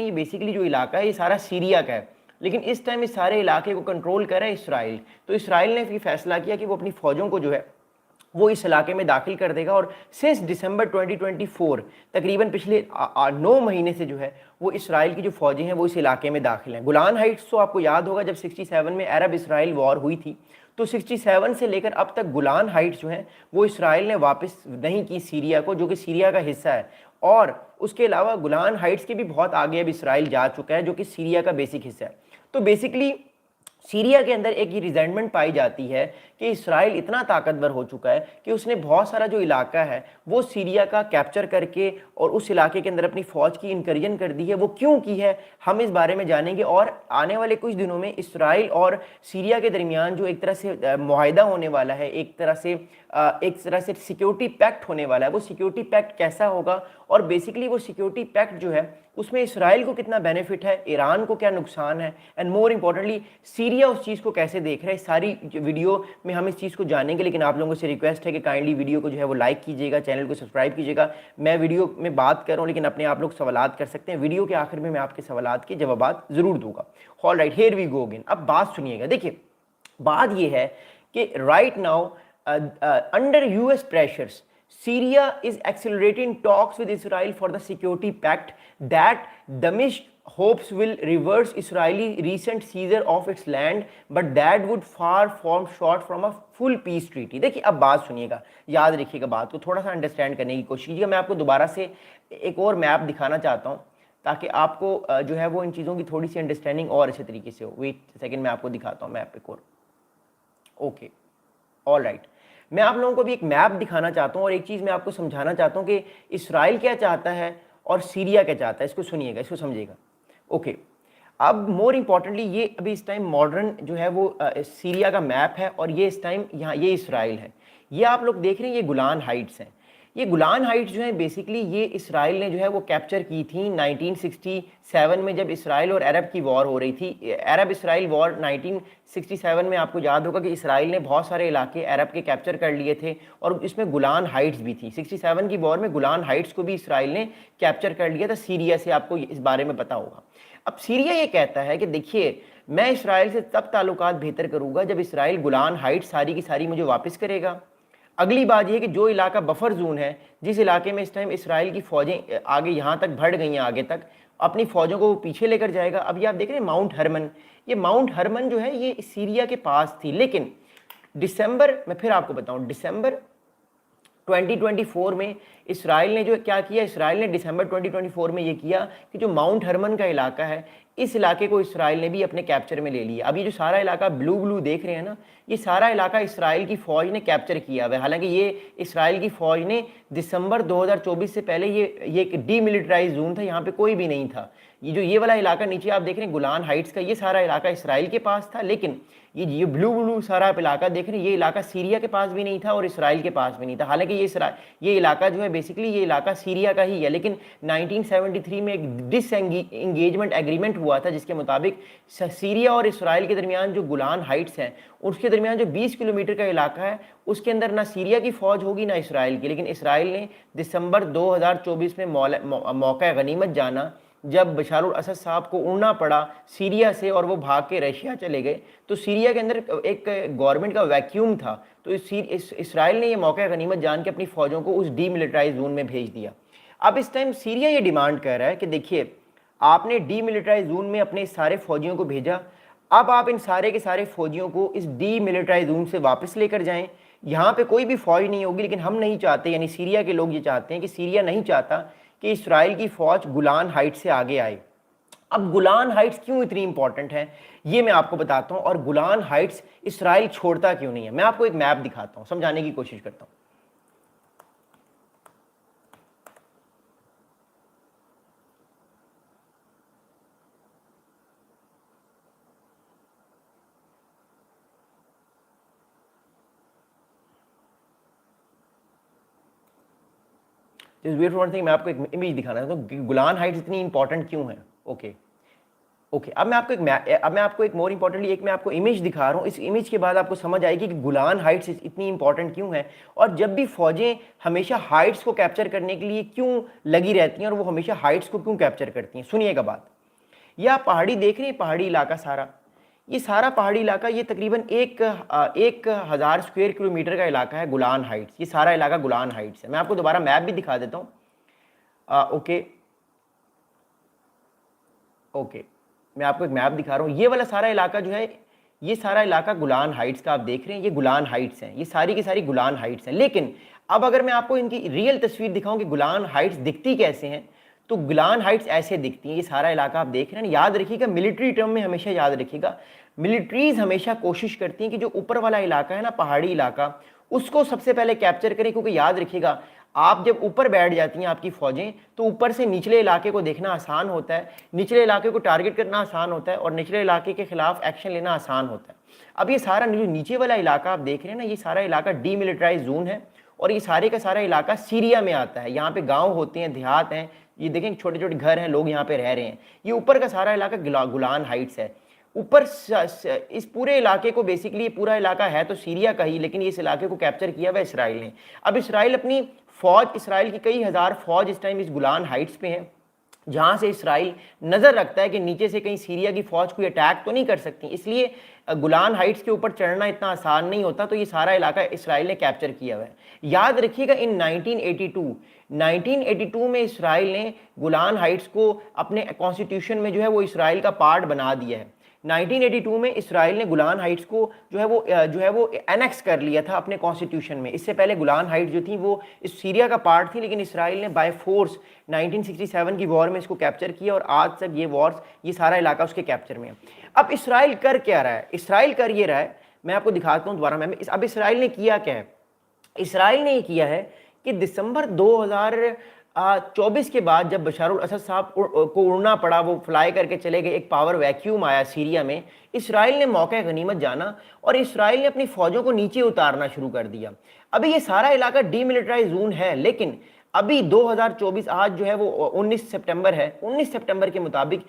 ये बेसिकली जो इलाका है ये सारा सीरिया का है, लेकिन इस टाइम इस सारे इलाके को कंट्रोल कर रहा है इसराइल। तो इसराइल ने फिर फैसला किया कि वो अपनी फौजों को जो है वो इस इलाके में दाखिल कर देगा। और सिंस दिसंबर 2024 तकरीबन पिछले 9 महीने से जो है वो इसराइल की जो फौजें हैं वो इस इलाके में दाखिल हैं। गुलान हाइट्स तो आपको याद होगा जब 67 में अरब इसराइल वॉर हुई थी, तो 67 से लेकर अब तक गुलान हाइट्स जो हैं वो इसराइल ने वापस नहीं की सीरिया को, जो कि सीरिया का हिस्सा है। और उसके अलावा गुलान हाइट्स के भी बहुत आगे अब इसराइल जा चुका है, जो कि सीरिया का बेसिक हिस्सा है। तो बेसिकली सीरिया के अंदर एक ये रिजेंटमेंट पाई जाती है कि इसराइल इतना ताकतवर हो चुका है कि उसने बहुत सारा जो इलाका है वो सीरिया का कैप्चर करके और उस इलाके के अंदर अपनी फ़ौज की इंकर्जन कर दी है। वो क्यों की है हम इस बारे में जानेंगे, और आने वाले कुछ दिनों में इसराइल और सीरिया के दरमियान जो एक तरह से मुआहदा होने वाला है, एक तरह से सिक्योरिटी पैक्ट होने वाला है, वो सिक्योरिटी पैक्ट कैसा होगा और बेसिकली वो सिक्योरिटी पैक्ट जो है उसमें इसराइल को कितना बेनिफिट है, ईरान को क्या नुकसान है, एंड मोर इंपॉर्टेंटली सीरिया उस चीज़ को कैसे देख रहा है, सारी वीडियो में हम इस चीज़ को जानेंगे। लेकिन आप लोगों से रिक्वेस्ट है कि काइंडली वीडियो को जो है वो लाइक कीजिएगा, चैनल को सब्सक्राइब कीजिएगा। मैं वीडियो में बात कर रहा हूँ लेकिन अपने आप लोग सवालात कर सकते हैं, वीडियो के आखिर में मैं आपके सवालात के जवाबात ज़रूर दूंगा। All right, here we go again. अब बात सुनिएगा, देखिए बात ये है कि right now under US pressures, Syria is accelerating talks with Israel for the security pact that Daesh hopes will reverse Israeli recent seizure of its land, but that would far from short from a full peace treaty। देखिए अब बात सुनिएगा, याद रखिएगा, बात को थोड़ा सा अंडरस्टैंड करने की कोशिश कीजिएगा। मैं आपको दोबारा से एक और मैप दिखाना चाहता हूँ ताकि आपको जो है वो इन चीज़ों की थोड़ी सी अंडरस्टैंडिंग और अच्छे तरीके से हो। वेट सेकेंड, मैं आपको दिखाता हूँ मैप एक और। ओके, ऑल राइट, मैं आप लोगों को भी एक मैप दिखाना चाहता हूँ और एक चीज़ मैं आपको समझाना चाहता हूँ कि इसराइल क्या चाहता है और सीरिया क्या चाहता है। इसको सुनिएगा, इसको समझिएगा। ओके, अब मोर इम्पॉर्टेंटली ये अभी इस टाइम मॉडर्न जो है वो सीरिया का मैप है और ये इस टाइम यहाँ ये इसराइल है। ये आप लोग देख रहे हैं, ये गुलान हाइट्स हैं। ये गुलान हाइट्स जो है बेसिकली ये इसराइल ने जो है वो कैप्चर की थी 1967 में, जब इसराइल और अरब की वॉर हो रही थी। अरब इसराइल वॉर 1967 में आपको याद होगा कि इसराइल ने बहुत सारे इलाके अरब के कैप्चर कर लिए थे और इसमें गुलान हाइट्स भी थी। 67 की वॉर में गुलान हाइट्स को भी इसराइल ने कैप्चर कर लिया था सीरिया से, आपको इस बारे में पता होगा। अब सीरिया ये कहता है कि देखिए मैं इसराइल से तब ताल्लुकात बेहतर करूँगा जब इसराइल गुलान हाइट्स सारी की सारी मुझे वापस करेगा। अगली बात यह कि जो इलाका बफर जोन है, जिस इलाके में इस टाइम इसराइल की फ़ौजें आगे यहाँ तक बढ़ गई हैं, आगे तक अपनी फ़ौजों को वो पीछे लेकर जाएगा। अब ये आप देख रहे हैं माउंट हरमन, ये माउंट हरमन जो है ये सीरिया के पास थी, लेकिन दिसंबर, मैं फिर आपको बताऊं, दिसंबर 2024 में इसराइल ने जो क्या किया, इसराइल ने दिसंबर 2024 में ये किया कि जो माउंट हरमन का इलाका है, इस इलाके को इसराइल ने भी अपने कैप्चर में ले लिया। अब ये जो सारा इलाका ब्लू ब्लू देख रहे हैं ना, ये सारा इलाका इसराइल की फ़ौज ने कैप्चर किया हुआ है। हालांकि ये इसराइल की फ़ौज ने दिसंबर 2024 से पहले ये एक डीमिलिटराइज जोन था, यहाँ पे कोई भी नहीं था। ये वाला इलाका नीचे आप देख रहे हैं गुलान हाइट्स का, ये सारा इलाका इसराइल के पास था, लेकिन ये ब्लू ब्लू सारा आप इलाका देख रहे हैं, ये इलाका सीरिया के पास भी नहीं था और इसराइल के पास भी नहीं था। हालांकि ये इलाका जो है बेसिकली ये इलाका सीरिया का ही है, लेकिन 1973 में एक डिसएंगेजमेंट एग्रीमेंट हुआ था जिसके मुताबिक सीरिया और इसराइल के दरमियान जो गुलान हाइट्स हैं उसके दरमियान जो 20 किलोमीटर का इलाका है उसके अंदर ना सीरिया की फ़ौज होगी ना इसराइल की। लेकिन इसराइल ने दिसंबर 2024 में मौका गनीमत जाना जब बशारुल असद साहब को उड़ना पड़ा सीरिया से और वो भाग के रशिया चले गए, तो सीरिया के अंदर एक गवर्नमेंट का वैक्यूम था। तो इसराइल ने ये मौका गनीमत जान के अपनी फ़ौजों को उस डीमिलिटराइज जोन में भेज दिया। अब इस टाइम सीरिया ये डिमांड कर रहा है कि देखिए आपने डीमिलिटराइज जोन में अपने सारे फौजियों को भेजा, अब आप इन सारे के सारे फौजियों को इस डीमिलिटराइज जोन से वापस लेकर जाएं। यहाँ पे कोई भी फौज नहीं होगी, लेकिन हम नहीं चाहते, यानी सीरिया के लोग ये चाहते हैं कि सीरिया नहीं चाहता कि इसराइल की फ़ौज गुलान हाइट्स से आगे आए। अब गुलान हाइट्स क्यों इतनी इंपॉर्टेंट है ये मैं आपको बताता हूँ, और गुलान हाइट्स इसराइल छोड़ता क्यों नहीं है। मैं आपको एक मैप दिखाता हूँ, समझाने की कोशिश करता हूँ। वेट फॉर वन थिंग, मैं आपको एक इमेज दिखाना चाहता हूँ कि गुलान हाइट्स इतनी इंपॉर्टेंट क्यों है। ओके, ओके, अब मैं आपको एक मोर इंपॉर्टेंटली एक मैं आपको इमेज दिखा रहा हूँ। इस इमेज के बाद आपको समझ आएगी कि गुलान हाइट्स इतनी इंपॉर्टेंट क्यों है, और जब भी फौजें हमेशा हाइट्स को कैप्चर करने के लिए क्यों लगी रहती हैं और वो हमेशा हाइट्स को क्यों कैप्चर करती हैं। सुनिएगा बात, ये आप पहाड़ी देख रहे हैं, पहाड़ी इलाका सारा, ये सारा पहाड़ी इलाका, ये तकरीबन 1,000 स्क्वायर किलोमीटर का इलाका है गुलान हाइट्स। ये सारा इलाका गुलान हाइट्स है। मैं आपको दोबारा मैप भी दिखा देता हूँ। ओके ओके, मैं आपको एक मैप दिखा रहा हूँ। ये वाला सारा इलाका जो है, ये सारा इलाका गुलान हाइट्स का आप देख रहे हैं, ये गुलान हाइट्स हैं, ये सारी की सारी गुलान हाइट्स हैं। लेकिन अब अगर मैं आपको इनकी रियल तस्वीर दिखाऊं कि गुलान हाइट्स दिखती कैसे हैं, तो गुलान हाइट्स ऐसे दिखती हैं। ये सारा इलाका आप देख रहे हैं। याद रखिएगा, मिलिट्री टर्म में हमेशा याद रखिएगा, मिलिट्रीज हमेशा कोशिश करती हैं कि जो ऊपर वाला इलाका है ना, पहाड़ी इलाका, उसको सबसे पहले कैप्चर करें। क्योंकि याद रखिएगा, आप जब ऊपर बैठ जाती हैं आपकी फौजें, तो ऊपर से निचले इलाके को देखना आसान होता है, निचले इलाके को टारगेट करना आसान होता है, और निचले इलाके के खिलाफ एक्शन लेना आसान होता है। अब ये सारा जो नीचे वाला इलाका आप देख रहे हैं ना, ये सारा इलाका डीमिलिटराइज जोन है, और ये सारे का सारा इलाका सीरिया में आता है। यहाँ पे गाँव होते हैं, देहात हैं, ये देखें छोटे छोटे घर हैं, लोग यहाँ पे रह रहे हैं। ये ऊपर का सारा इलाका गुलान हाइट्स है। ऊपर इस पूरे इलाके को बेसिकली, पूरा इलाका है तो सीरिया का ही, लेकिन इस इलाके को कैप्चर किया हुआ इसराइल ने। अब इसराइल अपनी फौज, इसराइल की कई हज़ार फौज इस टाइम इस गुलान हाइट्स पे है, जहाँ से इसराइल नज़र रखता है कि नीचे से कहीं सीरिया की फौज कोई अटैक तो नहीं कर सकती, इसलिए गुलान हाइट्स के ऊपर चढ़ना इतना आसान नहीं होता। तो ये सारा इलाका इसराइल ने कैप्चर किया हुआ है। याद रखिएगा, इन 1982 में इसराइल ने गुलान हाइट्स को अपने कॉन्स्टिट्यूशन में जो है वो इसराइल का पार्ट बना दिया है। 1982 में इसराइल ने गुलान हाइट्स को जो है वो एनेक्स कर लिया था अपने कॉन्स्टिट्यूशन में। इससे पहले गुलान हाइट्स जो थी वो इस सीरिया का पार्ट थी, लेकिन इसराइल ने बाय फोर्स 1967 की वॉर में इसको कैप्चर किया, और आज तक ये सारा इलाका उसके कैप्चर में है। अब इसराइल कर क्या रहा है? इसराइल कर ये रहा है, मैं आपको दिखाता हूँ दोबारा। अब इसराइल ने किया क्या है? इसराइल ने ये किया है कि दिसंबर 2024 के बाद जब बशार अल असद साहब को उड़ना पड़ा, वो फ्लाई करके चले गए, एक पावर वैक्यूम आया सीरिया में, इसराइल ने मौका गनीमत जाना और इसराइल ने अपनी फौजों को नीचे उतारना शुरू कर दिया। अभी ये सारा इलाका डीमिलिटराइज जोन है, लेकिन अभी 2024 आज जो है वो 19 सितंबर है, 19 सितंबर के मुताबिक